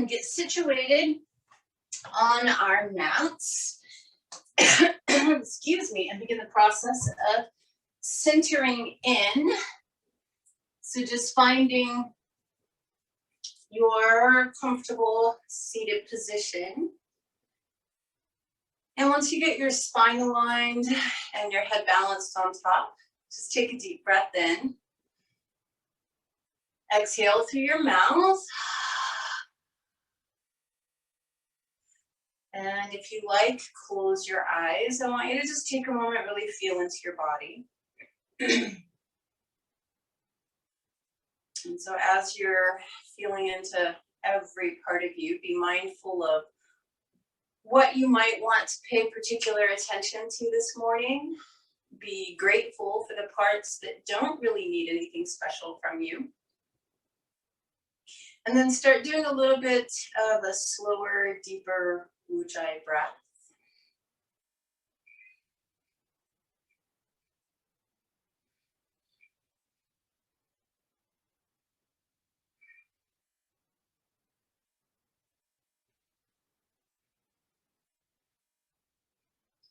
get situated on our mats. Excuse me, and begin the process of centering in. So just finding your comfortable seated position. And once you get your spine aligned and your head balanced on top, just take a deep breath in. Exhale through your mouth. And if you like, close your eyes. I want you to just take a moment, really feel into your body. And so as you're feeling into every part of you, be mindful of what you might want to pay particular attention to this morning. Be grateful for the parts that don't really need anything special from you. And then start doing a little bit of a slower, deeper Ujjayi breath.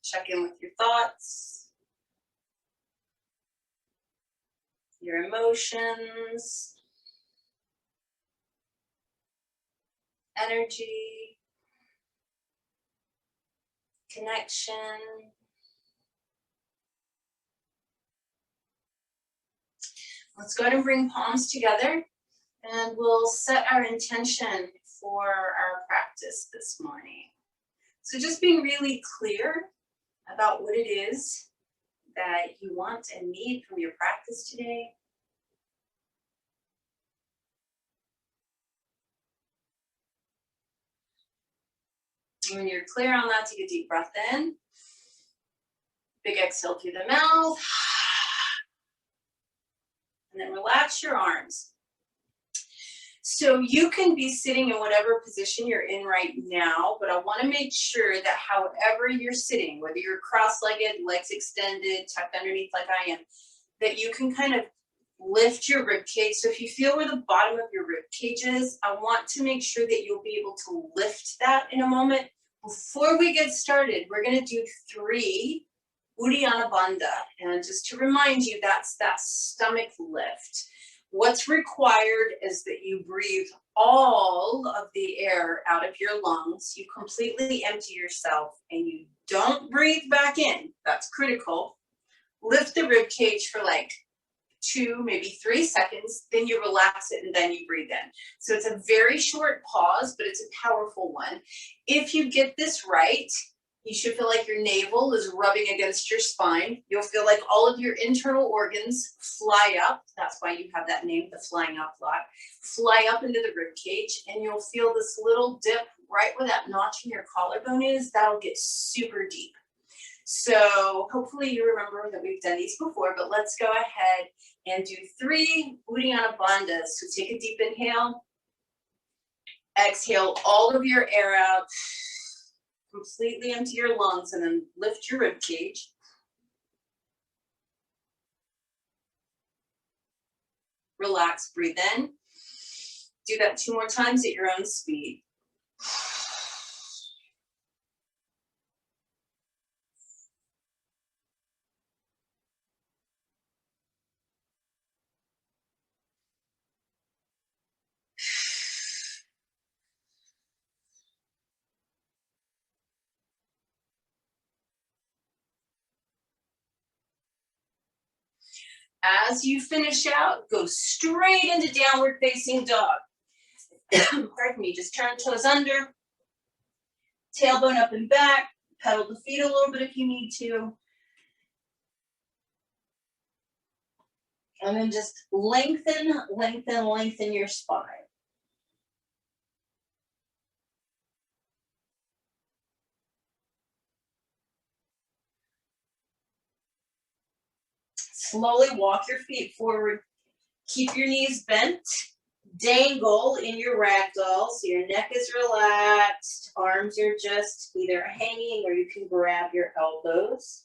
Check in with your thoughts, your emotions, energy, connection. Let's go ahead and bring palms together, and we'll set our intention for our practice this morning. So just being really clear about what it is that you want and need from your practice today. When you're clear on that, take a deep breath in. Big exhale through the mouth. And then relax your arms. So you can be sitting in whatever position you're in right now, but I want to make sure that however you're sitting, whether you're cross-legged, legs extended, tucked underneath like I am, that you can kind of lift your rib cage. So if you feel where the bottom of your rib cage is, I want to make sure that you'll be able to lift that in a moment. Before we get started, we're going to do 3 Uddiyana Bandha. And just to remind you, that's that stomach lift. What's required is that you breathe all of the air out of your lungs. You completely empty yourself and you don't breathe back in. That's critical. Lift the rib cage for like 2, maybe 3 seconds, then you relax it and then you breathe in. So it's a very short pause, but it's a powerful one. If you get this right, you should feel like your navel is rubbing against your spine. You'll feel like all of your internal organs fly up. That's why you have that name, the flying up lot. Fly up into the rib cage, and you'll feel this little dip right where that notch in your collarbone is. That'll get super deep. So hopefully you remember that we've done these before, but let's go ahead and do 3 Uddiyana Bandhas. So take a deep inhale. Exhale all of your air out. Completely empty your lungs and then lift your rib cage. Relax, breathe in. Do that 2 more times at your own speed. As you finish out, go straight into downward facing dog. Pardon me, just turn toes under, tailbone up and back, pedal the feet a little bit if you need to. And then just lengthen, lengthen, lengthen your spine. Slowly walk your feet forward. Keep your knees bent. Dangle in your ragdoll so your neck is relaxed. Arms are just either hanging or you can grab your elbows.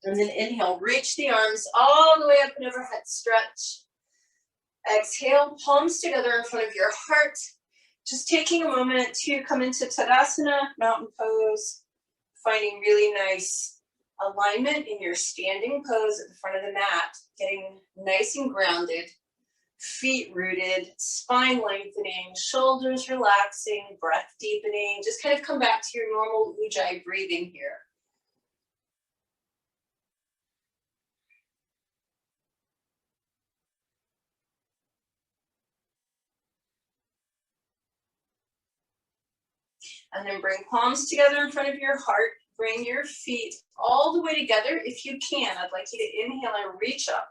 And then inhale, reach the arms all the way up and overhead, stretch. Exhale, palms together in front of your heart. Just taking a moment to come into Tadasana, mountain pose, finding really nice alignment in your standing pose at the front of the mat, getting nice and grounded, feet rooted, spine lengthening, shoulders relaxing, breath deepening. Just kind of come back to your normal ujjayi breathing here. And then bring palms together in front of your heart. Bring your feet all the way together if you can. I'd like you to inhale and reach up.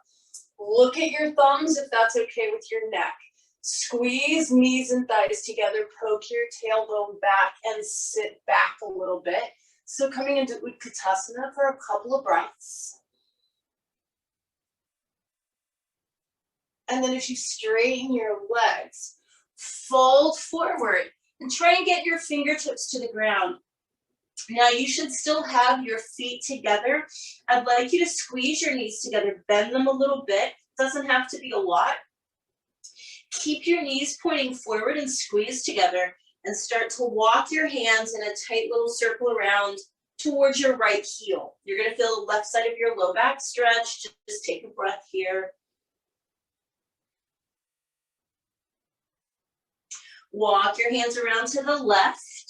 Look at your thumbs if that's okay with your neck. Squeeze knees and thighs together. Poke your tailbone back and sit back a little bit. So coming into Utkatasana for a couple of breaths. And then as you straighten your legs, fold forward. And try and get your fingertips to the ground. Now you should still have your feet together. I'd like you to squeeze your knees together, bend them a little bit. Doesn't have to be a lot. Keep your knees pointing forward and squeeze together and start to walk your hands in a tight little circle around towards your right heel. You're gonna feel the left side of your low back stretch. Just take a breath here. Walk your hands around to the left.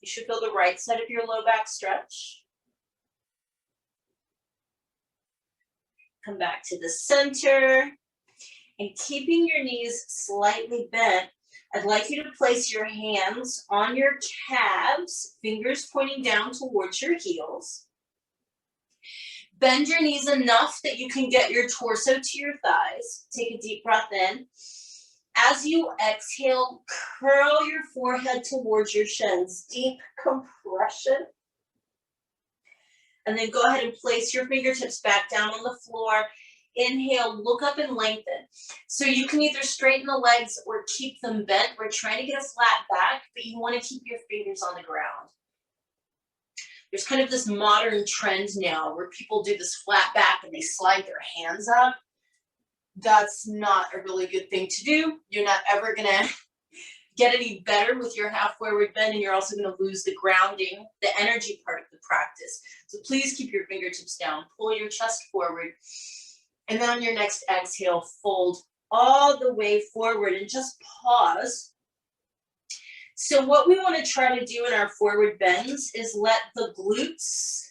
You should feel the right side of your low back stretch. Come back to the center. And keeping your knees slightly bent, I'd like you to place your hands on your calves, fingers pointing down towards your heels. Bend your knees enough that you can get your torso to your thighs. Take a deep breath in. As you exhale, curl your forehead towards your shins. Deep compression. And then go ahead and place your fingertips back down on the floor. Inhale, look up and lengthen. So you can either straighten the legs or keep them bent. We're trying to get a flat back, but you want to keep your fingers on the ground. There's kind of this modern trend now where people do this flat back and they slide their hands up. That's not a really good thing to do. You're not ever gonna get any better with your half forward bend, and you're also gonna lose the grounding, the energy part of the practice. So please keep your fingertips down, pull your chest forward, and then on your next exhale, fold all the way forward and just pause. So what we wanna try to do in our forward bends is let the glutes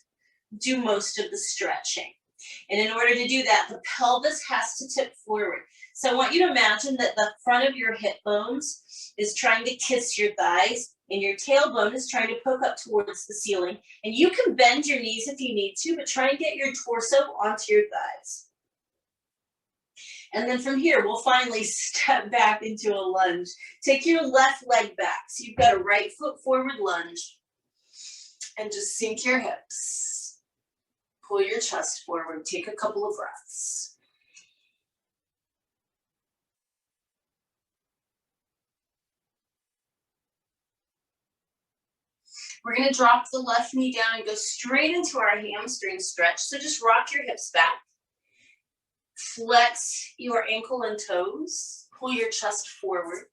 do most of the stretching. And in order to do that, the pelvis has to tip forward. So I want you to imagine that the front of your hip bones is trying to kiss your thighs, and your tailbone is trying to poke up towards the ceiling. And you can bend your knees if you need to, but try and get your torso onto your thighs. And then from here, we'll finally step back into a lunge. Take your left leg back. So you've got a right foot forward lunge. And just sink your hips. Pull your chest forward, take a couple of breaths. We're gonna drop the left knee down and go straight into our hamstring stretch. So just rock your hips back. Flex your ankle and toes. Pull your chest forward.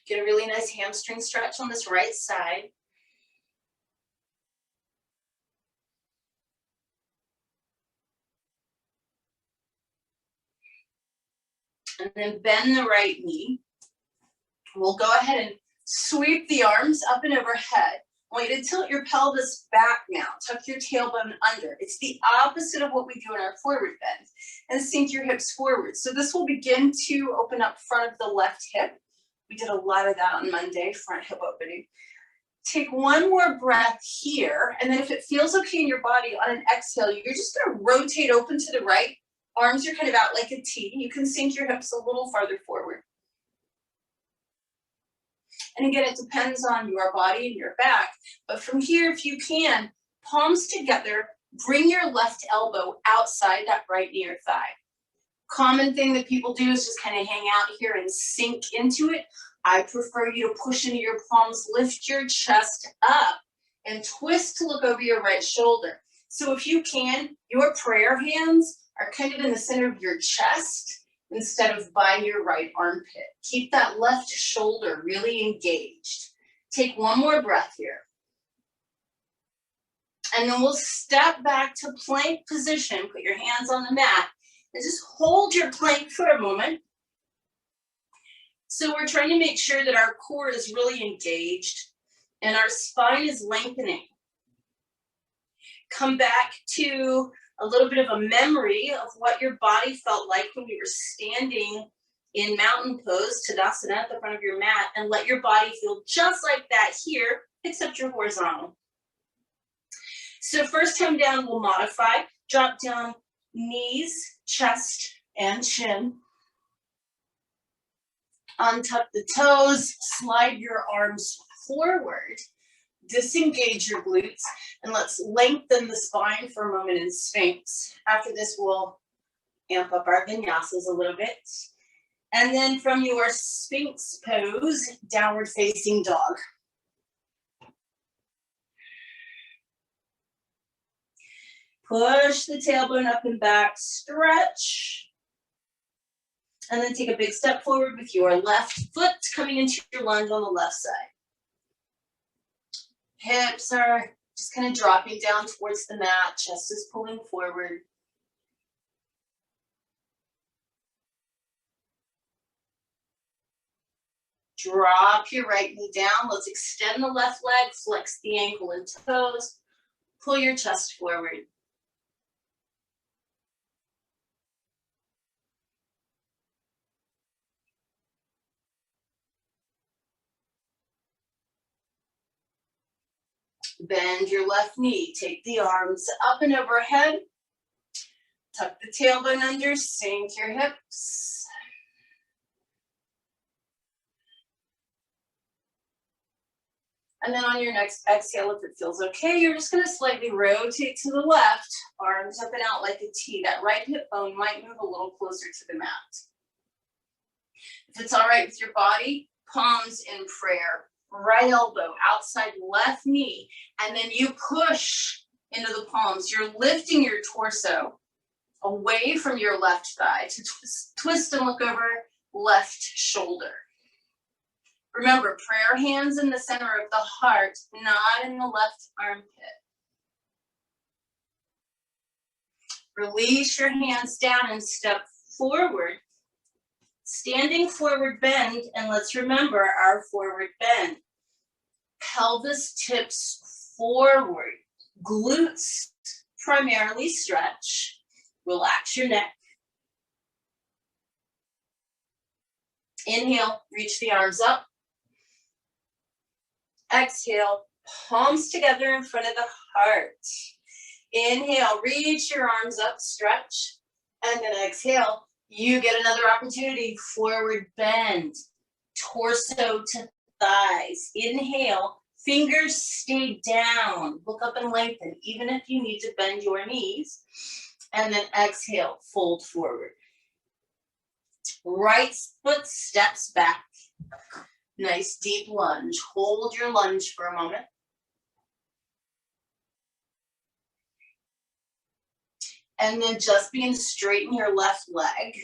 Get a really nice hamstring stretch on this right side. And then bend the right knee. We'll go ahead and sweep the arms up and overhead. I want you to tilt your pelvis back now. Tuck your tailbone under. It's the opposite of what we do in our forward bend. And sink your hips forward. So this will begin to open up front of the left hip. We did a lot of that on Monday, front hip opening. Take one more breath here. And then if it feels okay in your body on an exhale, you're just gonna rotate open to the right. Arms are kind of out like a T. You can sink your hips a little farther forward. And again, it depends on your body and your back. But from here, if you can, palms together, bring your left elbow outside that right near thigh. Common thing that people do is just kind of hang out here and sink into it. I prefer you to push into your palms, lift your chest up, and twist to look over your right shoulder. So if you can, your prayer hands are kind of in the center of your chest instead of by your right armpit. Keep that left shoulder really engaged. Take one more breath here. And then we'll step back to plank position. Put your hands on the mat and just hold your plank for a moment. So we're trying to make sure that our core is really engaged and our spine is lengthening. Come back to a little bit of a memory of what your body felt like when you were standing in mountain pose, Tadasana, at the front of your mat, and let your body feel just like that here, except you're horizontal. So first time down, we'll modify. Drop down knees, chest, and chin. Untuck the toes, slide your arms forward. Disengage your glutes, and let's lengthen the spine for a moment in Sphinx. After this, we'll amp up our vinyasas a little bit. And then from your Sphinx pose, downward facing dog. Push the tailbone up and back, stretch. And then take a big step forward with your left foot coming into your lunge on the left side. Hips are just kind of dropping down towards the mat, chest is pulling forward. Drop your right knee down. Let's extend the left leg, flex the ankle and toes. Pull your chest forward. Bend your left knee. Take the arms up and overhead. Tuck the tailbone under, sink your hips. And then on your next exhale, if it feels okay, you're just going to slightly rotate to the left, arms up and out like a T. That right hip bone might move a little closer to the mat. If it's all right with your body, palms in prayer. Right elbow outside left knee, and then you push into the palms. You're lifting your torso away from your left thigh to twist and look over left shoulder. Remember, prayer hands in the center of the heart, not in the left armpit. Release your hands down and step forward. Standing forward bend, and let's remember our forward bend. Pelvis tips forward. Glutes primarily stretch. Relax your neck. Inhale, reach the arms up. Exhale, palms together in front of the heart. Inhale, reach your arms up, stretch. And then exhale, you get another opportunity, forward bend, torso to thighs. Inhale, fingers stay down, look up and lengthen, even if you need to bend your knees. And then exhale, fold forward. Right foot steps back. Nice deep lunge. Hold your lunge for a moment. And then just begin to straighten your left leg.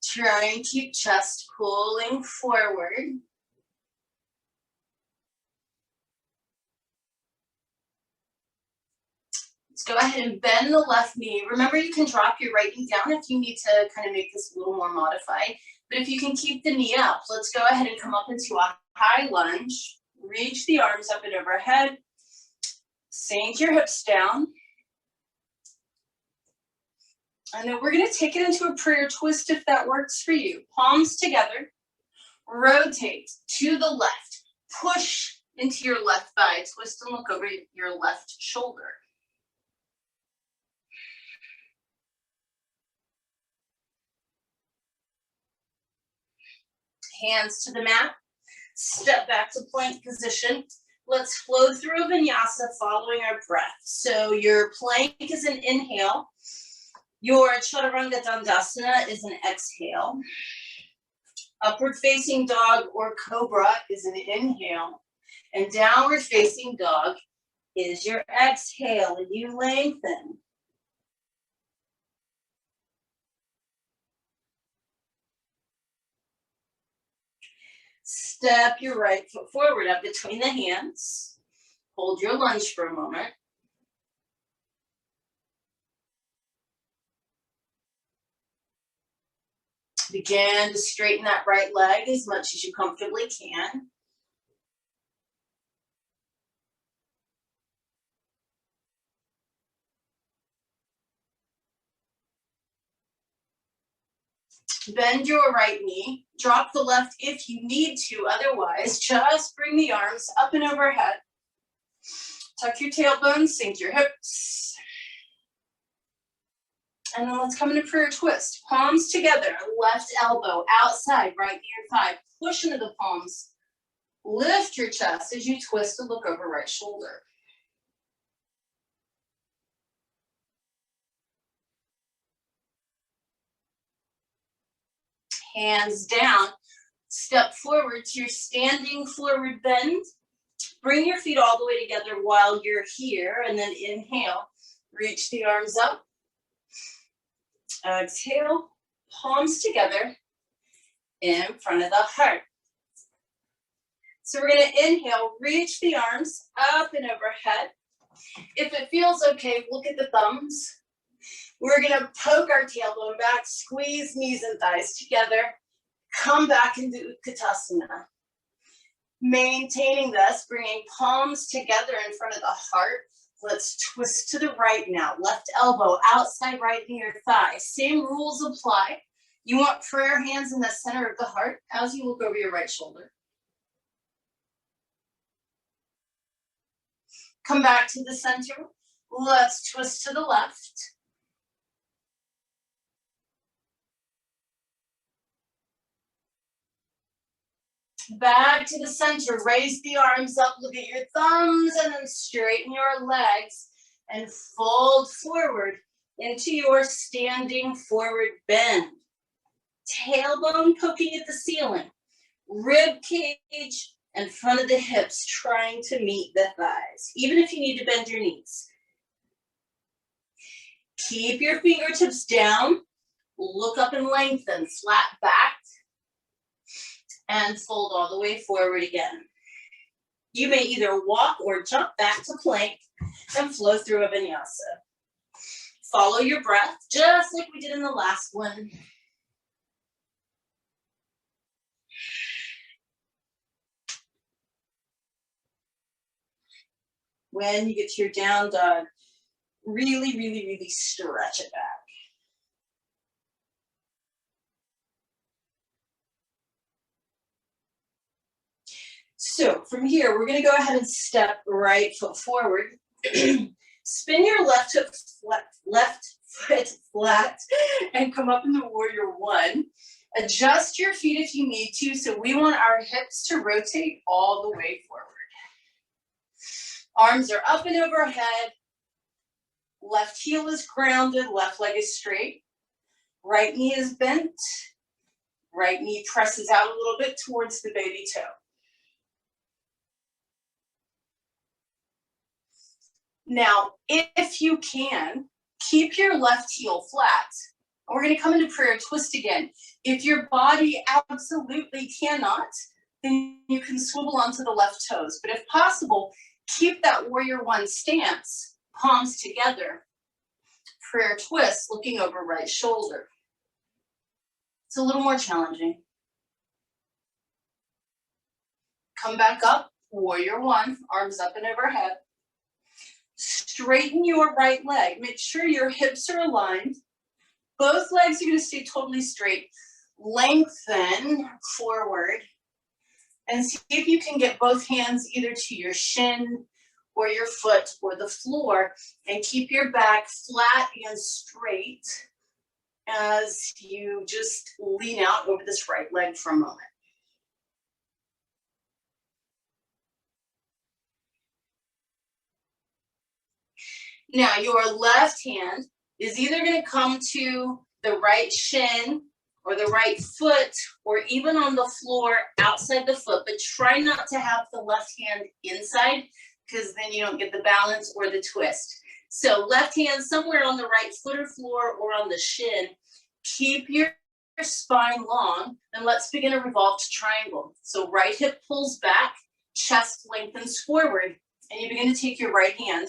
Try and keep chest pulling forward. Let's go ahead and bend the left knee. Remember, you can drop your right knee down if you need to kind of make this a little more modified. But if you can keep the knee up, let's go ahead and come up into a high lunge. Reach the arms up and overhead. Sink your hips down. And then we're going to take it into a prayer twist if that works for you. Palms together. Rotate to the left. Push into your left thigh. Twist and look over your left shoulder. Hands to the mat. Step back to plank position. Let's flow through a vinyasa following our breath. So your plank is an inhale. Your chaturanga dandasana is an exhale. Upward facing dog or cobra is an inhale. And downward facing dog is your exhale, and you lengthen. Step your right foot forward up between the hands. Hold your lunge for a moment. Begin to straighten that right leg as much as you comfortably can. Bend your right knee. Drop the left if you need to. Otherwise, just bring the arms up and overhead. Tuck your tailbone, sink your hips. And then let's come into prayer twist. Palms together, left elbow outside, right near thigh. Push into the palms. Lift your chest as you twist to look over right shoulder. Hands down. Step forward to your standing forward bend. Bring your feet all the way together while you're here, and then inhale. Reach the arms up. Exhale, palms together in front of the heart. So we're going to inhale, reach the arms up and overhead. If it feels okay, look at the thumbs. We're going to poke our tailbone back, squeeze knees and thighs together. Come back into Tadasana. Maintaining this, bringing palms together in front of the heart. Let's twist to the right now. Left elbow outside right near thigh. Same rules apply. You want prayer hands in the center of the heart as you look over your right shoulder. Come back to the center. Let's twist to the left. Back to the center, raise the arms up, look at your thumbs, and then straighten your legs and fold forward into your standing forward bend. Tailbone poking at the ceiling, rib cage in front of the hips trying to meet the thighs, even if you need to bend your knees. Keep your fingertips down, look up and lengthen, flat back, and fold all the way forward again. You may either walk or jump back to plank and flow through a vinyasa. Follow your breath, just like we did in the last one. When you get to your down dog, really, really, really stretch it back. So from here, we're going to go ahead and step right foot forward. Spin your left foot flat and come up into warrior one. Adjust your feet if you need to. So we want our hips to rotate all the way forward. Arms are up and overhead. Left heel is grounded, left leg is straight. Right knee is bent. Right knee presses out a little bit towards the baby toe. Now, if you can, keep your left heel flat. We're going to come into prayer twist again. If your body absolutely cannot, then you can swivel onto the left toes. But if possible, keep that warrior one stance, palms together. Prayer twist, looking over right shoulder. It's a little more challenging. Come back up, warrior one, arms up and overhead. Straighten your right leg. Make sure your hips are aligned. Both legs are going to stay totally straight. Lengthen forward. And see if you can get both hands either to your shin or your foot or the floor. And keep your back flat and straight as you just lean out over this right leg for a moment. Now, your left hand is either going to come to the right shin or the right foot, or even on the floor outside the foot, but try not to have the left hand inside because then you don't get the balance or the twist. So left hand somewhere on the right foot or floor or on the shin. Keep your spine long, and let's begin a revolved triangle. So right hip pulls back, chest lengthens forward, and you begin to take your right hand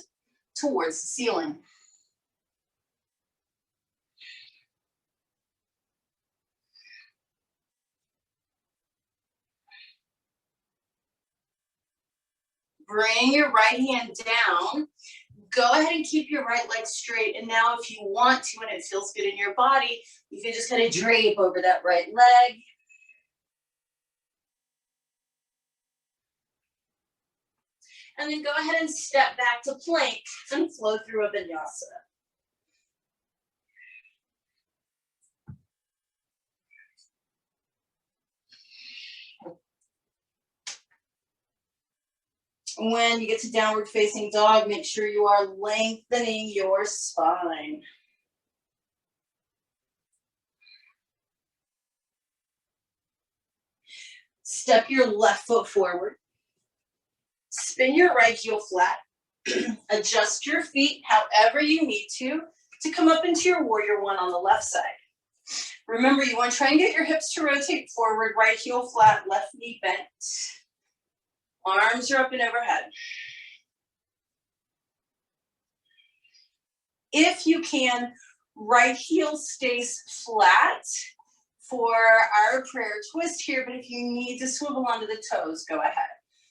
towards the ceiling. Bring your right hand down. Go ahead and keep your right leg straight. And now if you want to, and it feels good in your body, you can just kind of drape over that right leg. And then go ahead and step back to plank and flow through a vinyasa. When you get to downward facing dog, make sure you are lengthening your spine. Step your left foot forward. Spin your right heel flat. Adjust your feet however you need to come up into your warrior one on the left side. Remember, you want to try and get your hips to rotate forward, right heel flat, left knee bent. Arms are up and overhead. If you can, right heel stays flat for our prayer twist here, but if you need to swivel onto the toes, go ahead.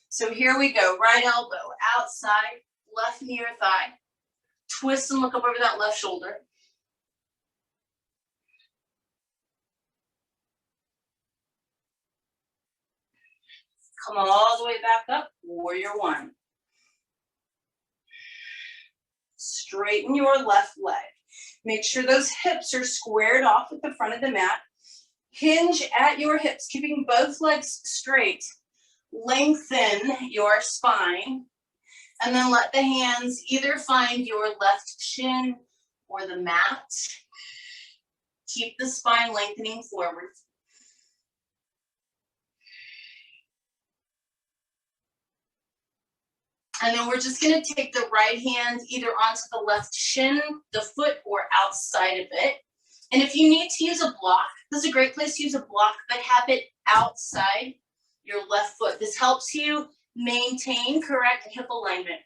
So here we go, right elbow outside, left knee or thigh. Twist and look up over that left shoulder. Come all the way back up, warrior one. Straighten your left leg. Make sure those hips are squared off at the front of the mat. Hinge at your hips, keeping both legs straight. Lengthen your spine. And then let the hands either find your left shin or the mat. Keep the spine lengthening forward. And then we're just going to take the right hand either onto the left shin, the foot, or outside of it. And if you need to use a block, this is a great place to use a block, but have it outside your left foot. This helps you maintain correct hip alignment.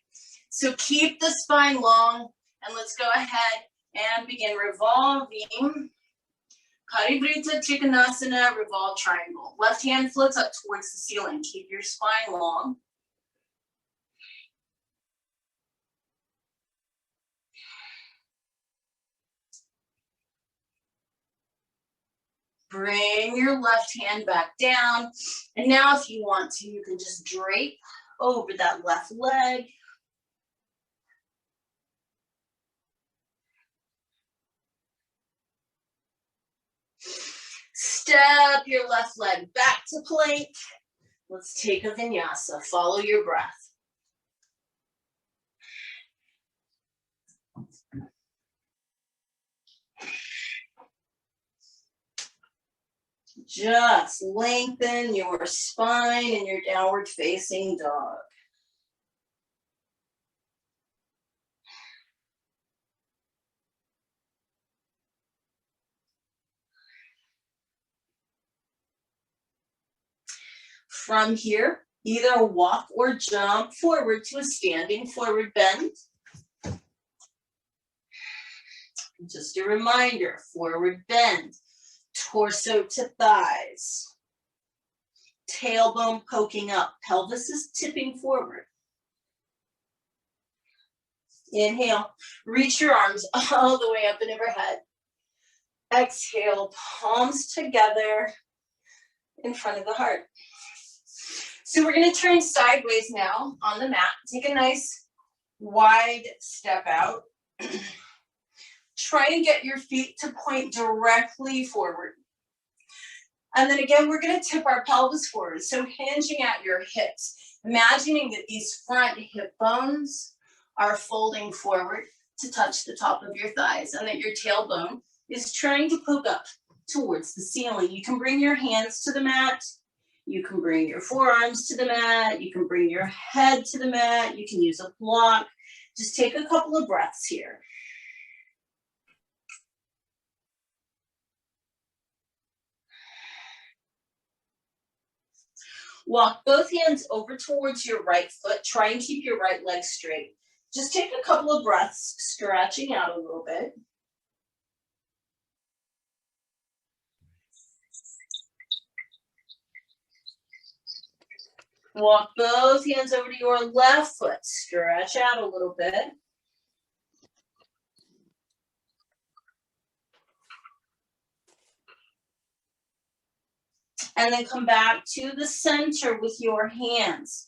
So keep the spine long, and let's go ahead and begin revolving. Parivrita Trikonasana, Revolved Triangle. Left hand floats up towards the ceiling. Keep your spine long. Bring your left hand back down. And now if you want to, you can just drape over that left leg. Step your left leg back to plank. Let's take a vinyasa. Follow your breath. Just lengthen your spine in your downward facing dog. From here, either walk or jump forward to a standing forward bend. Just a reminder, forward bend. Torso to thighs. Tailbone poking up. Pelvis is tipping forward. Inhale. Reach your arms all the way up and overhead. Exhale. Palms together in front of the heart. So we're going to turn sideways now on the mat. Take a nice wide step out. Try and get your feet to point directly forward. And then again, we're going to tip our pelvis forward. So hinging at your hips, imagining that these front hip bones are folding forward to touch the top of your thighs and that your tailbone is trying to poke up. towards the ceiling. You can bring your hands to the mat. You can bring your forearms to the mat. You can bring your head to the mat. You can use a block. Just take a couple of breaths here. Walk both hands over towards your right foot. Try and keep your right leg straight. Just take a couple of breaths, stretching out a little bit. Walk both hands over to your left foot. Stretch out a little bit. And then come back to the center with your hands.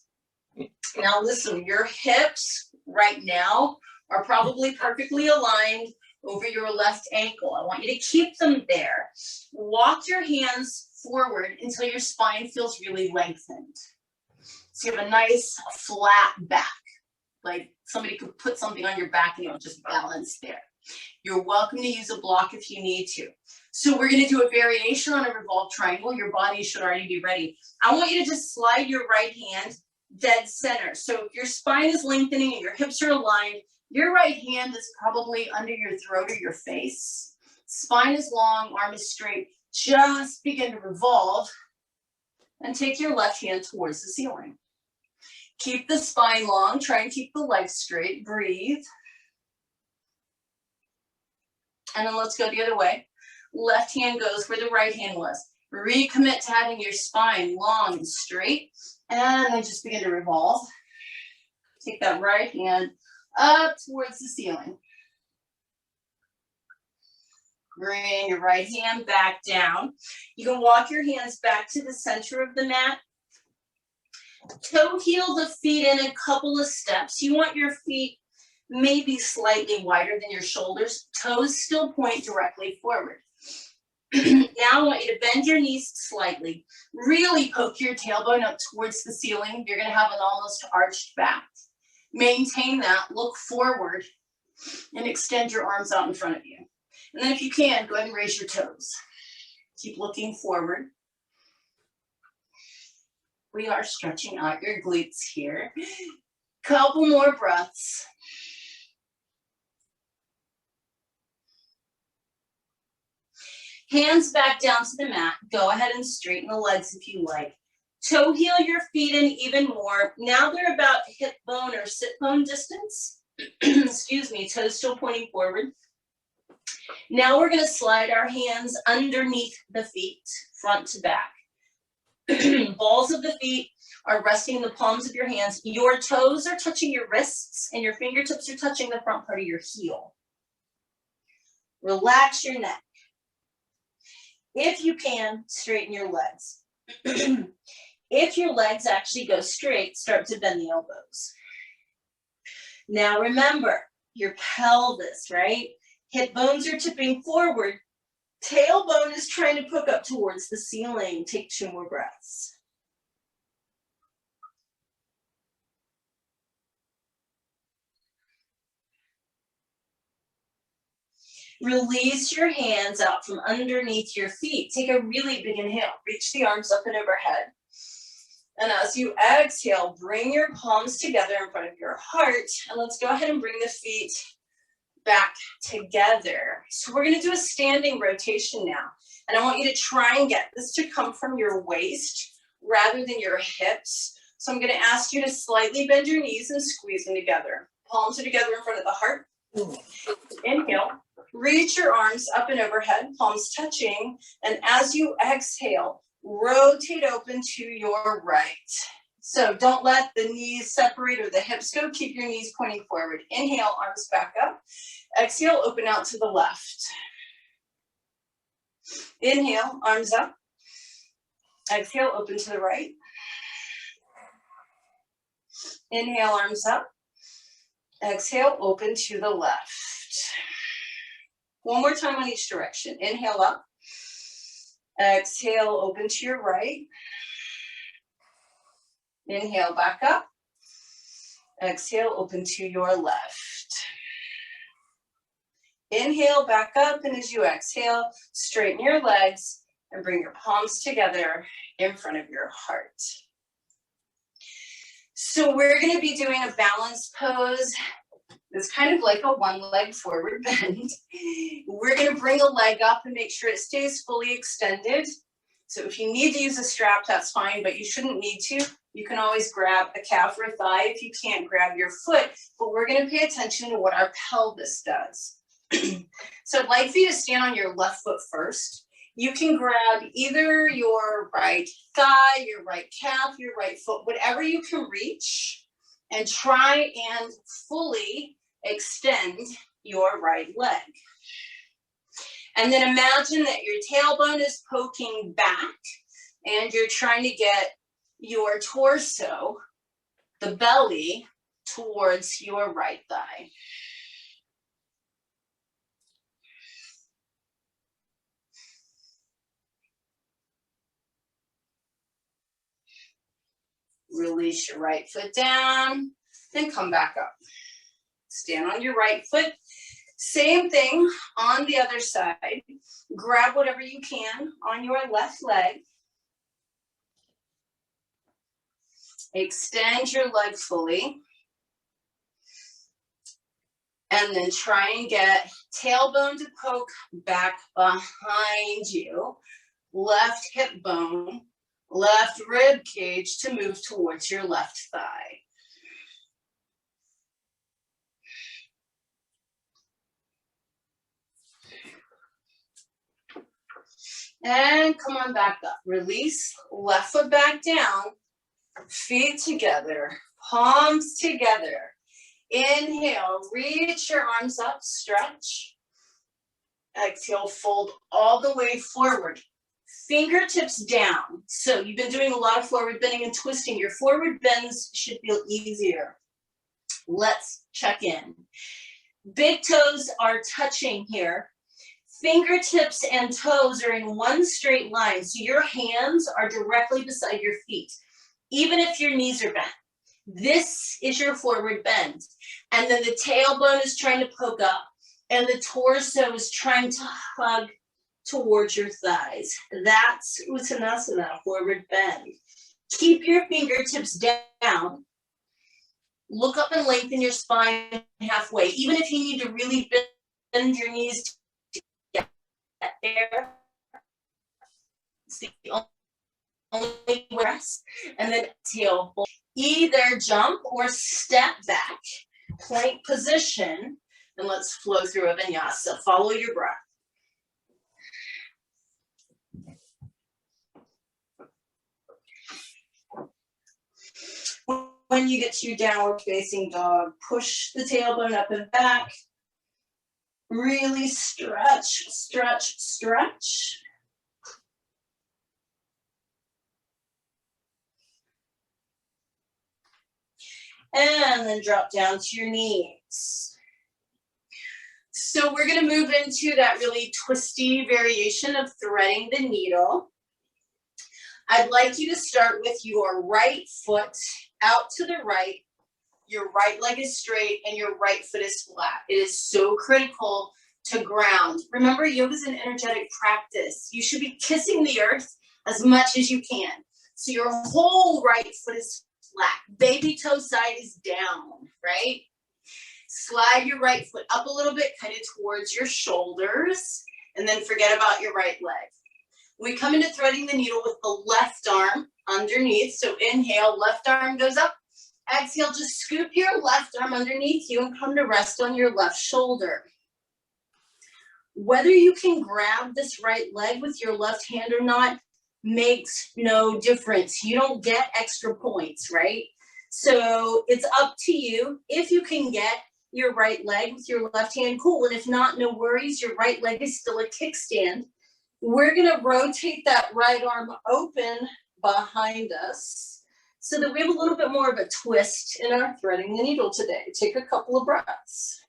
Now listen, your hips right now are probably perfectly aligned over your left ankle. I want you to keep them there. Walk your hands forward until your spine feels really lengthened. So you have a nice flat back, like somebody could put something on your back and you'll just balance there. You're welcome to use a block if you need to. So we're going to do a variation on a revolved triangle. Your body should already be ready. I want you to just slide your right hand dead center. So if your spine is lengthening and your hips are aligned, your right hand is probably under your throat or your face. Spine is long, arm is straight. Just begin to revolve and take your left hand towards the ceiling. Keep the spine long. Try and keep the legs straight. Breathe. And then let's go the other way. Left hand goes where the right hand was. Recommit to having your spine long and straight. And then just begin to revolve. Take that right hand up towards the ceiling. Bring your right hand back down. You can walk your hands back to the center of the mat. Toe heel the feet in a couple of steps. You want your feet maybe slightly wider than your shoulders. Toes still point directly forward. Now I want you to bend your knees slightly. Really poke your tailbone up towards the ceiling. You're going to have an almost arched back. Maintain that. Look forward and extend your arms out in front of you. And then if you can, go ahead and raise your toes. Keep looking forward. We are stretching out your glutes here. Couple more breaths. Hands back down to the mat. Go ahead and straighten the legs if you like. Toe heel your feet in even more. Now they're about hip bone or sit bone distance. Excuse me, toes still pointing forward. Now we're going to slide our hands underneath the feet, front to back. Balls of the feet are resting in the palms of your hands. Your toes are touching your wrists and your fingertips are touching the front part of your heel. Relax your neck. If you can, straighten your legs. If your legs actually go straight, start to bend the elbows. Now remember, your pelvis, right? Hip bones are tipping forward. Tailbone is trying to hook up towards the ceiling. Take 2 more breaths. Release your hands out from underneath your feet. Take a really big inhale. Reach the arms up and overhead. And as you exhale, bring your palms together in front of your heart. And let's go ahead and bring the feet back together. So we're going to do a standing rotation now. And I want you to try and get this to come from your waist rather than your hips. So I'm going to ask you to slightly bend your knees and squeeze them together. Palms are together in front of the heart. Inhale. Reach your arms up and overhead, palms touching. And as you exhale, rotate open to your right. So don't let the knees separate or the hips go. Keep your knees pointing forward. Inhale, arms back up. Exhale, open out to the left. Inhale, arms up. Exhale, open to the right. Inhale, arms up. Exhale, open to the left. One more time on each direction. Inhale up. Exhale, open to your right. Inhale, back up. Exhale, open to your left. Inhale, back up, and as you exhale, straighten your legs and bring your palms together in front of your heart. So we're gonna be doing a balance pose. It's kind of like a one leg forward bend. We're gonna bring a leg up and make sure it stays fully extended. So if you need to use a strap, that's fine, but you shouldn't need to. You can always grab a calf or a thigh if you can't grab your foot, but we're gonna pay attention to what our pelvis does. So I'd like for you to stand on your left foot first. You can grab either your right thigh, your right calf, your right foot, whatever you can reach, and try and fully extend your right leg. And then imagine that your tailbone is poking back and you're trying to get your torso, the belly, towards your right thigh. Release your right foot down, then come back up. Stand on your right foot. Same thing on the other side. Grab whatever you can on your left leg. Extend your leg fully. And then try and get tailbone to poke back behind you. Left hip bone, left rib cage to move towards your left thigh. And come on back up. Release, left foot back down, feet together, palms together. Inhale, reach your arms up, stretch. Exhale, fold all the way forward. Fingertips down. So you've been doing a lot of forward bending and twisting. Your forward bends should feel easier. Let's check in. Big toes are touching here. Fingertips and toes are in one straight line. So your hands are directly beside your feet, even if your knees are bent. This is your forward bend. And then the tailbone is trying to poke up and the torso is trying to hug towards your thighs. That's Uttanasana, forward bend. Keep your fingertips down. Look up and lengthen your spine halfway. Even if you need to really bend your knees to get there. It's the only rest. And then exhale. Either jump or step back. Plank position. And let's flow through a vinyasa. Follow your breath. When you get to your downward facing dog, push the tailbone up and back. Really stretch, stretch, stretch. And then drop down to your knees. So we're going to move into that really twisty variation of threading the needle. I'd like you to start with your right foot out to the right. Your right leg is straight and your right foot is flat. It is so critical to ground. Remember, yoga is an energetic practice. You should be kissing the earth as much as you can. So your whole right foot is flat. Baby toe side is down, right? Slide your right foot up a little bit, kind of towards your shoulders, and then forget about your right leg. We come into threading the needle with the left arm underneath. So inhale, left arm goes up. Exhale, just scoop your left arm underneath you and come to rest on your left shoulder. Whether you can grab this right leg with your left hand or not makes no difference. You don't get extra points, right? So it's up to you. If you can get your right leg with your left hand, cool. And if not, no worries. Your right leg is still a kickstand. We're going to rotate that right arm open behind us so that we have a little bit more of a twist in our threading the needle today. Take a couple of breaths.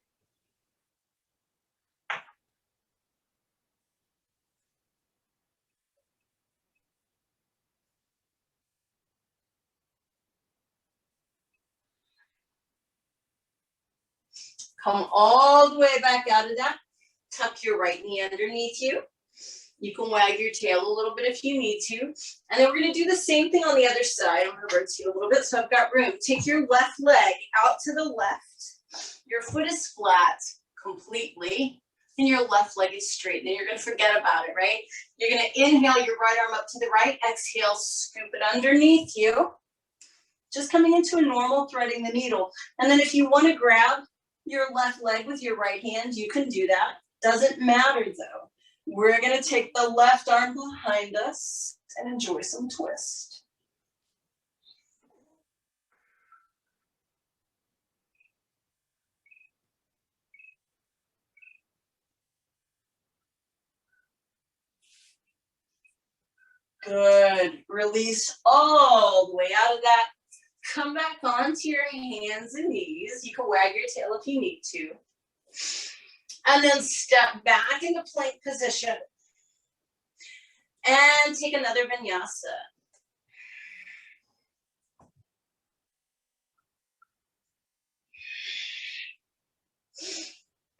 Come all the way back out of that. Tuck your right knee underneath you. You can wag your tail a little bit if you need to. And then we're gonna do the same thing on the other side. I'm gonna rotate a little bit so I've got room. Take your left leg out to the left. Your foot is flat completely, and your left leg is straight. Then you're gonna forget about it, right? You're gonna inhale your right arm up to the right, exhale, scoop it underneath you. Just coming into a normal threading the needle. And then if you wanna grab your left leg with your right hand, you can do that. Doesn't matter though. We're gonna take the left arm behind us and enjoy some twist. Good. Release all the way out of that. Come back onto your hands and knees. You can wag your tail if you need to. And then step back into plank position. And take another vinyasa.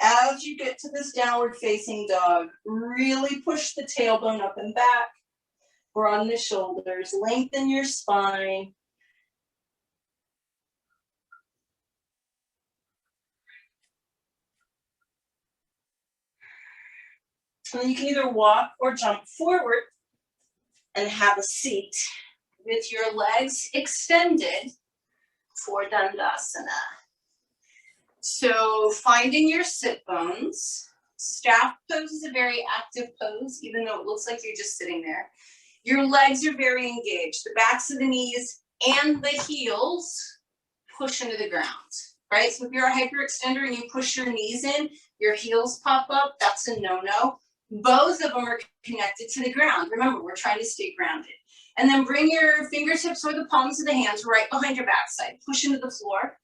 As you get to this downward facing dog, really push the tailbone up and back. Broaden the shoulders, lengthen your spine. And then you can either walk or jump forward and have a seat with your legs extended for Dandasana. So finding your sit bones. Staff pose is a very active pose, even though it looks like you're just sitting there. Your legs are very engaged. The backs of the knees and the heels push into the ground, right? So if you're a hyperextender and you push your knees in, your heels pop up, that's a no-no. Both of them are connected to the ground. Remember, we're trying to stay grounded. And then bring your fingertips or the palms of the hands right behind your backside. Push into the floor.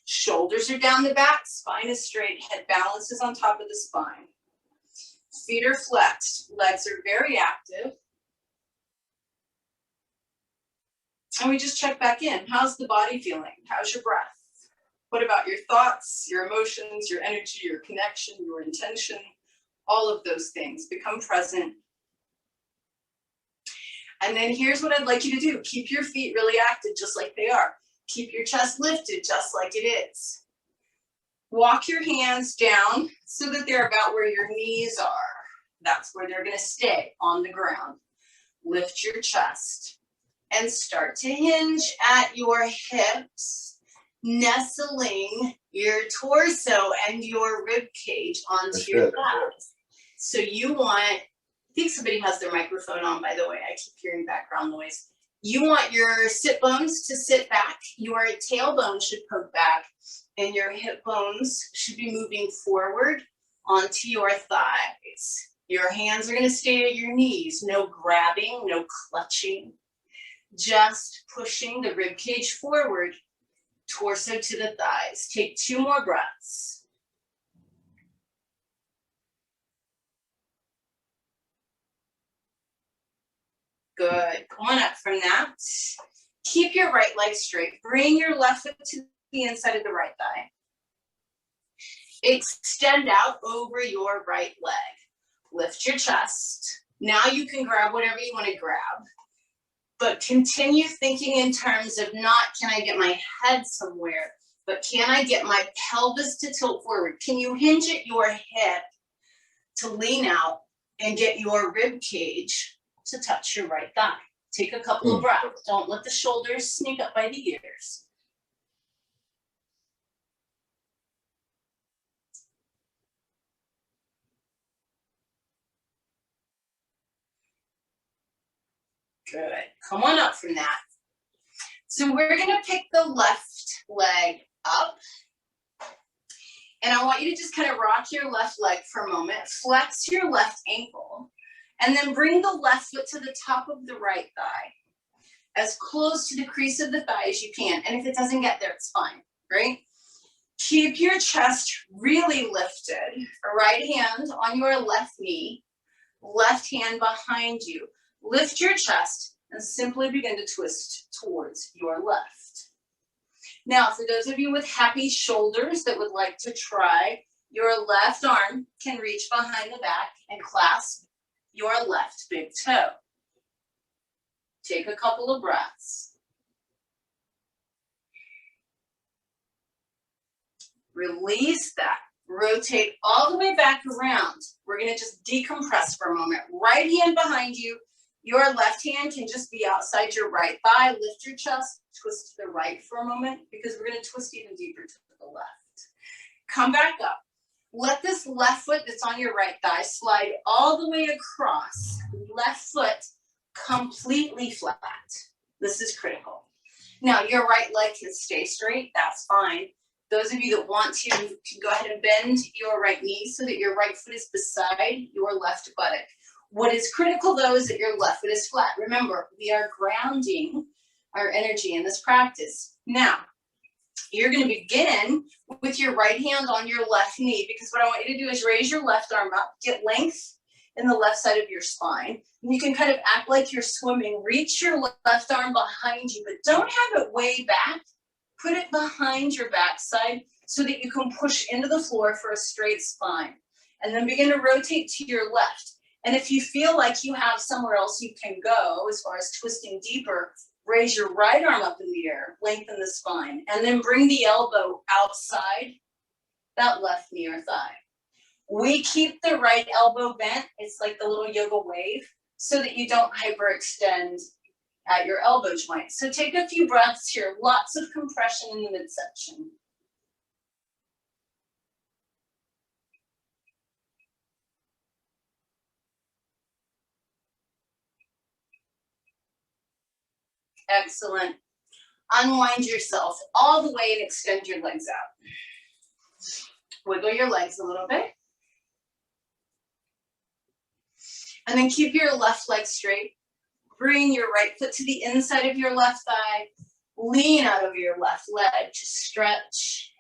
Shoulders are down the back, spine is straight, head balance is on top of the spine. Feet are flexed, legs are very active. And we just check back in. How's the body feeling? How's your breath? What about your thoughts, your emotions, your energy, your connection, your intention? All of those things. Become present. And then here's what I'd like you to do. Keep your feet really active just like they are. Keep your chest lifted just like it is. Walk your hands down so that they're about where your knees are. That's where they're going to stay, on the ground. Lift your chest and start to hinge at your hips, nestling your torso and your rib cage onto your thighs. So you want, I think somebody has their microphone on, by the way. I keep hearing background noise. You want your sit bones to sit back, your tailbone should poke back, and your hip bones should be moving forward onto your thighs. Your hands are going to stay at your knees. No grabbing, no clutching. Just pushing the rib cage forward, torso to the thighs. Take 2 more breaths. Good. Come on up from that. Keep your right leg straight. Bring your left foot to the inside of the right thigh. Extend out over your right leg. Lift your chest. Now you can grab whatever you want to grab. But continue thinking in terms of not, can I get my head somewhere, but can I get my pelvis to tilt forward? Can you hinge at your hip to lean out and get your rib cage to touch your right thigh? Take a couple of breaths. Don't let the shoulders sneak up by the ears. Good. Come on up from that. So we're going to pick the left leg up. And I want you to just kind of rock your left leg for a moment. Flex your left ankle. And then bring the left foot to the top of the right thigh. As close to the crease of the thigh as you can. And if it doesn't get there, it's fine, right? Keep your chest really lifted. Right hand on your left knee. Left hand behind you. Lift your chest and simply begin to twist towards your left. Now, for those of you with happy shoulders that would like to try Your left arm can reach behind the back and clasp your left big toe. Take a couple of breaths. Release that. Rotate all the way back around. We're going to just decompress for a moment. Right hand behind you. Your left hand can just be outside your right thigh. Lift your chest. Twist to the right for a moment because we're going to twist even deeper to the left. Come back up. Let this left foot that's on your right thigh slide all the way across. Left foot completely flat. This is critical. Now, your right leg can stay straight. That's fine. Those of you that want to can go ahead and bend your right knee so that your right foot is beside your left buttock. What is critical, though, is that your left foot is flat. Remember, we are grounding our energy in this practice. Now, you're going to begin with your right hand on your left knee because what I want you to do is raise your left arm up, get length in the left side of your spine. And you can kind of act like you're swimming. Reach your left arm behind you, but don't have it way back. Put it behind your backside so that you can push into the floor for a straight spine. And then begin to rotate to your left. And if you feel like you have somewhere else you can go as far as twisting deeper, raise your right arm up in the air, lengthen the spine, and then bring the elbow outside that left knee or thigh. We keep the right elbow bent. It's like the little yoga wave so that you don't hyperextend at your elbow joint. So take a few breaths here, lots of compression in the midsection. Excellent. Unwind yourself all the way and extend your legs out. Wiggle your legs a little bit. And then keep your left leg straight. Bring your right foot to the inside of your left thigh. Lean out of your left leg. Just stretch.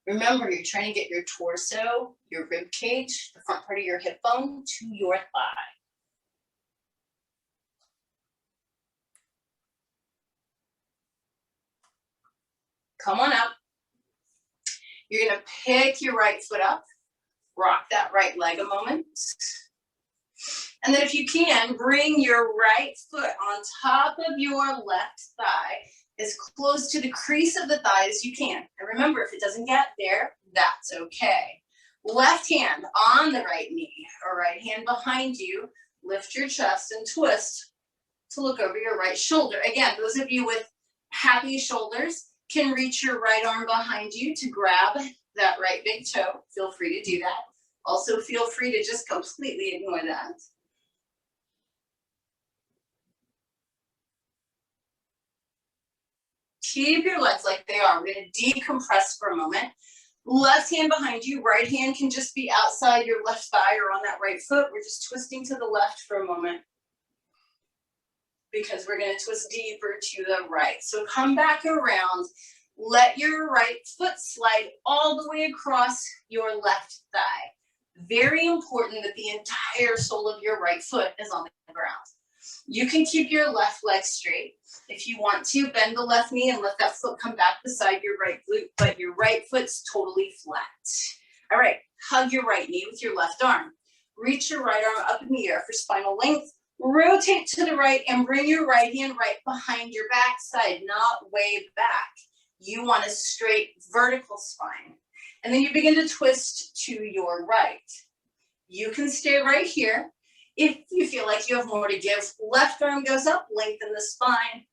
Remember, you're trying to get your torso, your rib cage, the front part of your hip bone to your thigh. Come on up. You're going to pick your right foot up. Rock that right leg a moment. And then if you can, bring your right foot on top of your left thigh as close to the crease of the thigh as you can. And remember, if it doesn't get there, that's okay. Left hand on the right knee or right hand behind you. Lift your chest and twist to look over your right shoulder. Again, those of you with happy shoulders can reach your right arm behind you to grab that right big toe. Feel free to do that. Also feel free to just completely ignore that. Keep your legs like they are. We're going to decompress for a moment. Left hand behind you. Right hand can just be outside your left thigh or on that right foot. We're just twisting to the left for a moment because we're going to twist deeper to the right. So come back around. Let your right foot slide all the way across your left thigh. Very important that the entire sole of your right foot is on the ground. You can keep your left leg straight. If you want to, bend the left knee and let that foot come back beside your right glute, but your right foot's totally flat. All right, hug your right knee with your left arm. Reach your right arm up in the air for spinal length. Rotate to the right and bring your right hand right behind your backside, not way back. You want a straight vertical spine. And then you begin to twist to your right. You can stay right here. If you feel like you have more to give, left arm goes up, lengthen the spine.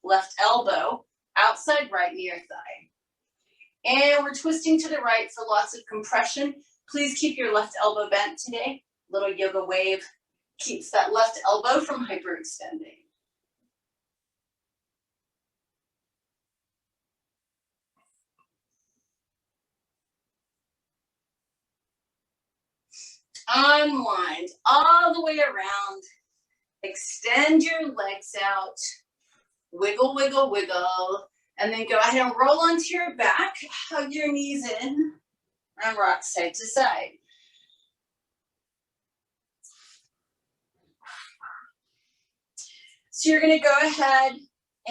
Left elbow, outside right near thigh. And we're twisting to the right for lots of compression. Please keep your left elbow bent today. Little yoga wave keeps that left elbow from hyperextending. Unwind all the way around. Extend your legs out. Wiggle, wiggle, wiggle. And then go ahead and roll onto your back. Hug your knees in and rock side to side. So you're going to go ahead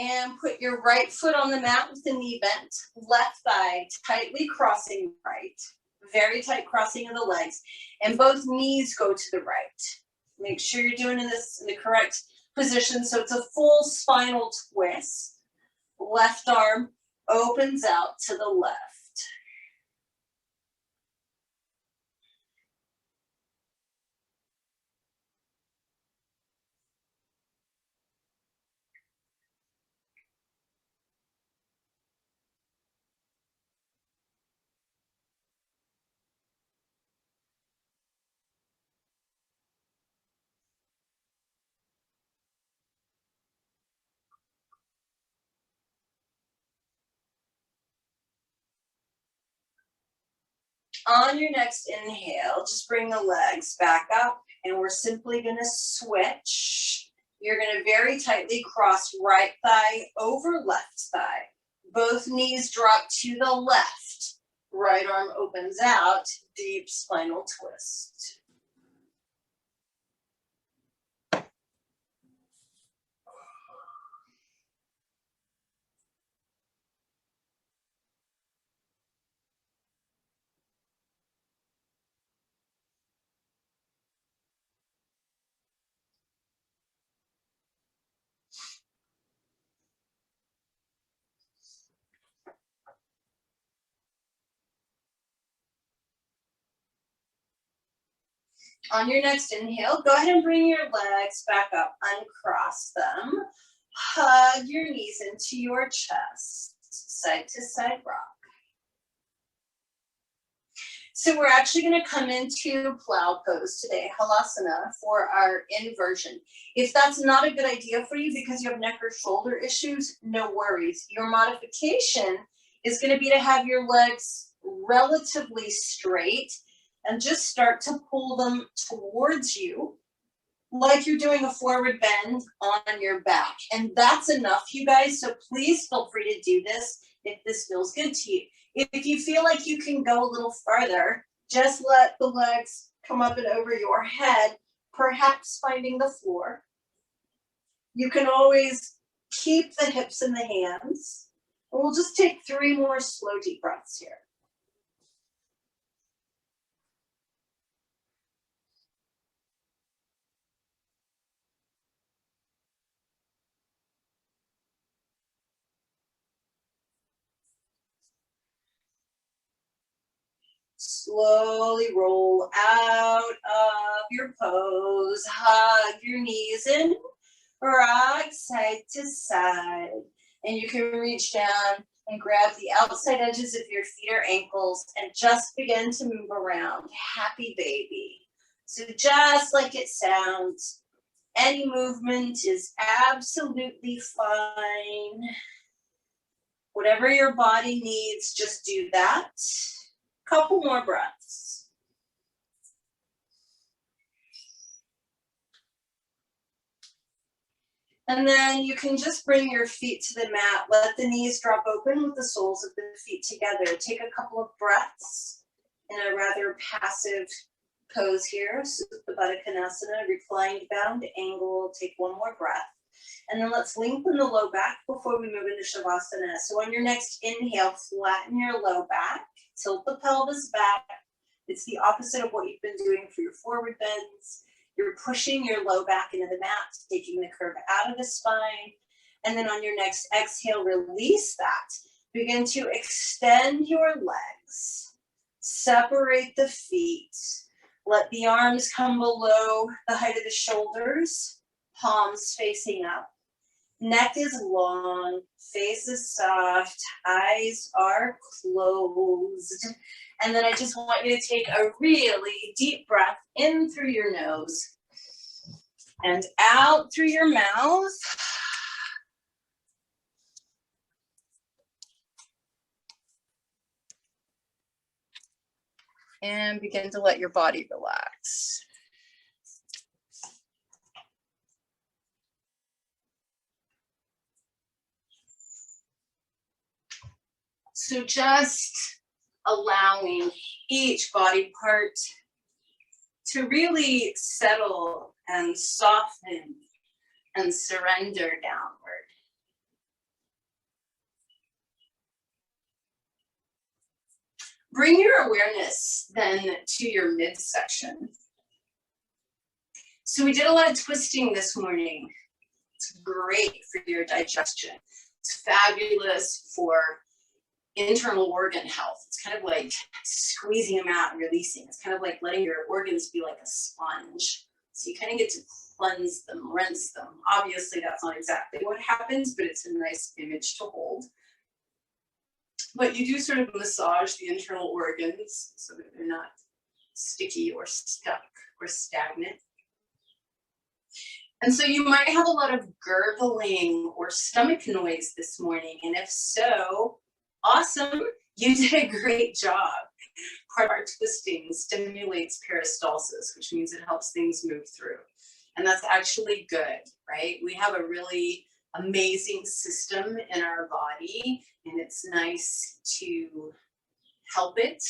And put your right foot on the mat with the knee bent, left thigh tightly crossing right, very tight crossing of the legs, and both knees go to the right. Make sure you're doing this in the correct position so it's a full spinal twist. Left arm opens out to the left. On your next inhale, just bring the legs back up, and we're simply going to switch. You're going to very tightly cross right thigh over left thigh. Both knees drop to the left. Right arm opens out, deep spinal twist. On your next inhale, go ahead and bring your legs back up, uncross them. Hug your knees into your chest, side to side rock. So we're actually going to come into plow pose today, halasana, for our inversion. If that's not a good idea for you because you have neck or shoulder issues, no worries. Your modification is going to be to have your legs relatively straight and just start to pull them towards you like you're doing a forward bend on your back. And that's enough, you guys. So please feel free to do this if this feels good to you. If you feel like you can go a little farther, just let the legs come up and over your head, perhaps finding the floor. You can always keep the hips in the hands. And we'll just take 3 more slow, deep breaths here. Slowly roll out of your pose. Hug your knees in, rock side to side. And you can reach down and grab the outside edges of your feet or ankles and just begin to move around. Happy baby. So just like it sounds, any movement is absolutely fine. Whatever your body needs, just do that. Couple more breaths. And then you can just bring your feet to the mat. Let the knees drop open with the soles of the feet together. Take a couple of breaths in a rather passive pose here. Supta Baddha Konasana, reclined bound angle. Take one more breath. And then let's lengthen the low back before we move into Shavasana. So on your next inhale, flatten your low back. Tilt the pelvis back. It's the opposite of what you've been doing for your forward bends. You're pushing your low back into the mat, taking the curve out of the spine. And then on your next exhale, release that. Begin to extend your legs. Separate the feet. Let the arms come below the height of the shoulders. Palms facing up. Neck is long, face is soft, eyes are closed. And then I just want you to take a really deep breath in through your nose and out through your mouth. And begin to let your body relax. So just allowing each body part to really settle and soften and surrender downward. Bring your awareness then to your midsection. So we did a lot of twisting this morning. It's great for your digestion. It's fabulous for internal organ health. It's kind of like squeezing them out and releasing. It's kind of like letting your organs be like a sponge. So you kind of get to cleanse them, rinse them. Obviously, that's not exactly what happens, but it's a nice image to hold. But you do sort of massage the internal organs so that they're not sticky or stuck or stagnant. And so you might have a lot of gurgling or stomach noise this morning. And if so, awesome, you did a great job. Part of our twisting stimulates peristalsis, which means it helps things move through. And that's actually good, right? We have a really amazing system in our body, and it's nice to help it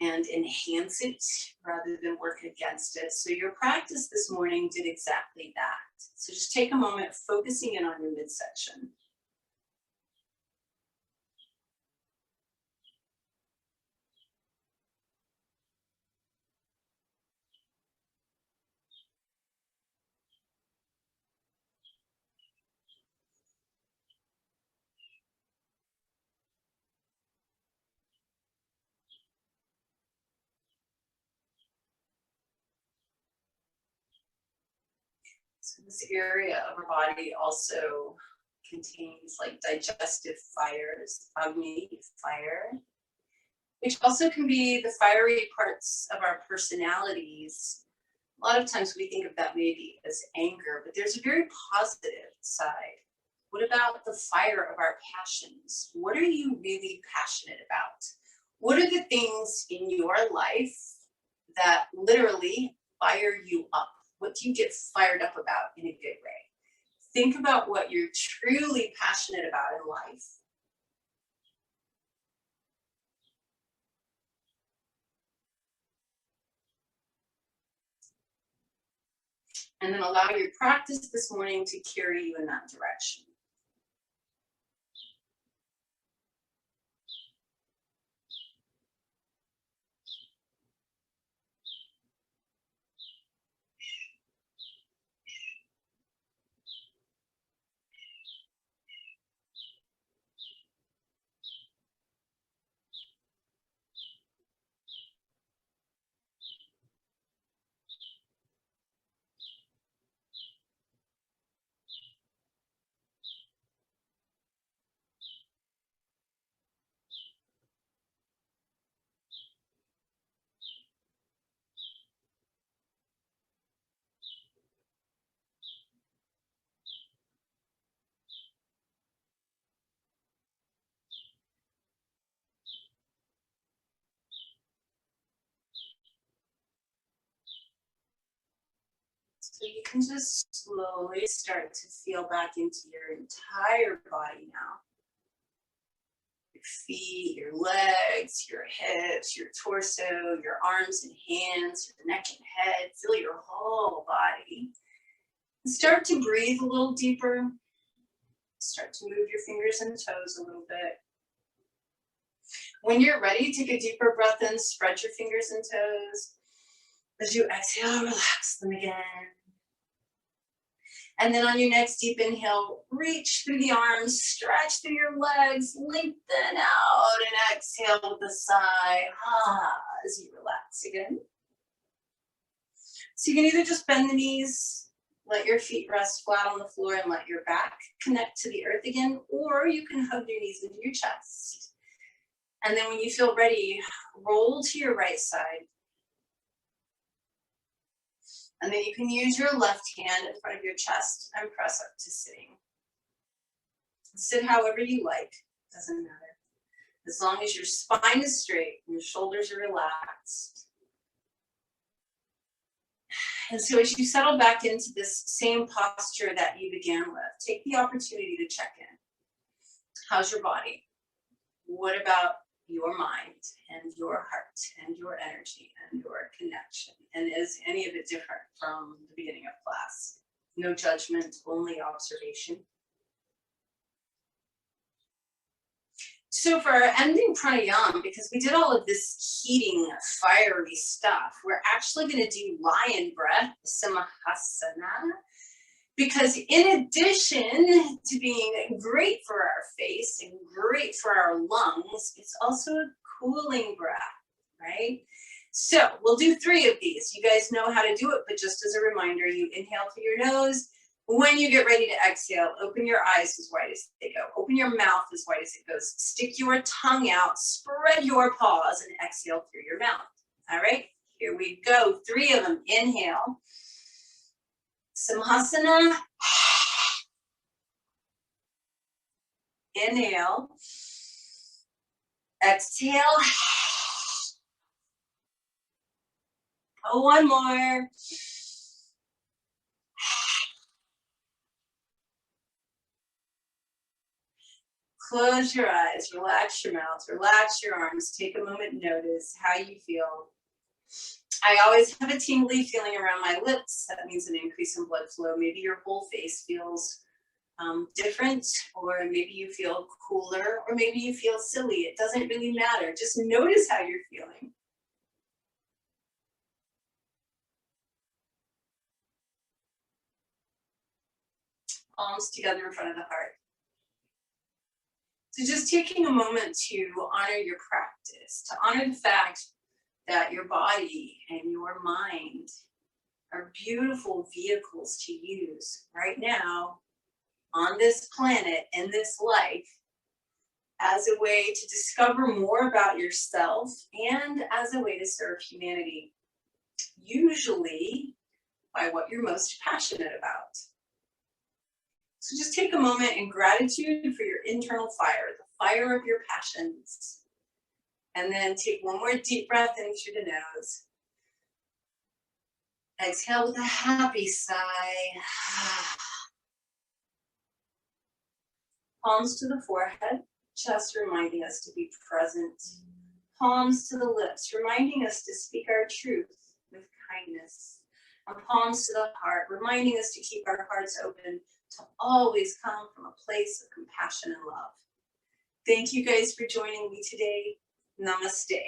and enhance it rather than work against it. So your practice this morning did exactly that. So just take a moment focusing in on your midsection. So this area of our body also contains like digestive fires, Agni fire, which also can be the fiery parts of our personalities. A lot of times we think of that maybe as anger, but there's a very positive side. What about the fire of our passions? What are you really passionate about? What are the things in your life that literally fire you up? What do you get fired up about in a good way? Think about what you're truly passionate about in life. And then allow your practice this morning to carry you in that direction. So you can just slowly start to feel back into your entire body now. Your feet, your legs, your hips, your torso, your arms and hands, your neck and head. Feel your whole body. And start to breathe a little deeper. Start to move your fingers and toes a little bit. When you're ready, take a deeper breath in, spread your fingers and toes. As you exhale, relax them again. And then on your next deep inhale, reach through the arms, stretch through your legs, lengthen out, and exhale with a sigh as you relax again. So you can either just bend the knees, let your feet rest flat on the floor and let your back connect to the earth again, or you can hug your knees into your chest. And then when you feel ready, roll to your right side. And then you can use your left hand in front of your chest and press up to sitting. Sit however you like, doesn't matter. As long as your spine is straight and your shoulders are relaxed. And so as you settle back into this same posture that you began with, take the opportunity to check in. How's your body? What about your mind and your heart and your energy and your connection? And is any of it different from the beginning of class? No judgment, only observation. So for our ending pranayama, because we did all of this heating, fiery stuff, we're actually going to do lion breath, samahasana, because in addition to being great for our face and great for our lungs, it's also a cooling breath, right? So we'll do 3 of these. You guys know how to do it, but just as a reminder, you inhale through your nose. When you get ready to exhale, open your eyes as wide as they go. Open your mouth as wide as it goes. Stick your tongue out, spread your paws, and exhale through your mouth. All right, here we go. 3 of them. Inhale. Samhasana. Inhale. Exhale. Oh, one more. Close your eyes, relax your mouth, relax your arms, take a moment, notice how you feel. I always have a tingly feeling around my lips. That means an increase in blood flow. Maybe your whole face feels different, or maybe you feel cooler, or maybe you feel silly. It doesn't really matter. Just notice how you're feeling. Palms together in front of the heart. So just taking a moment to honor your practice, to honor the fact that your body and your mind are beautiful vehicles to use right now on this planet, in this life, as a way to discover more about yourself and as a way to serve humanity, usually by what you're most passionate about. So just take a moment in gratitude for your internal fire, the fire of your passions. And then take one more deep breath in through the nose. Exhale with a happy sigh. Palms to the forehead, chest reminding us to be present. Palms to the lips, reminding us to speak our truth with kindness. And palms to the heart, reminding us to keep our hearts open, to always come from a place of compassion and love. Thank you guys for joining me today. Namaste.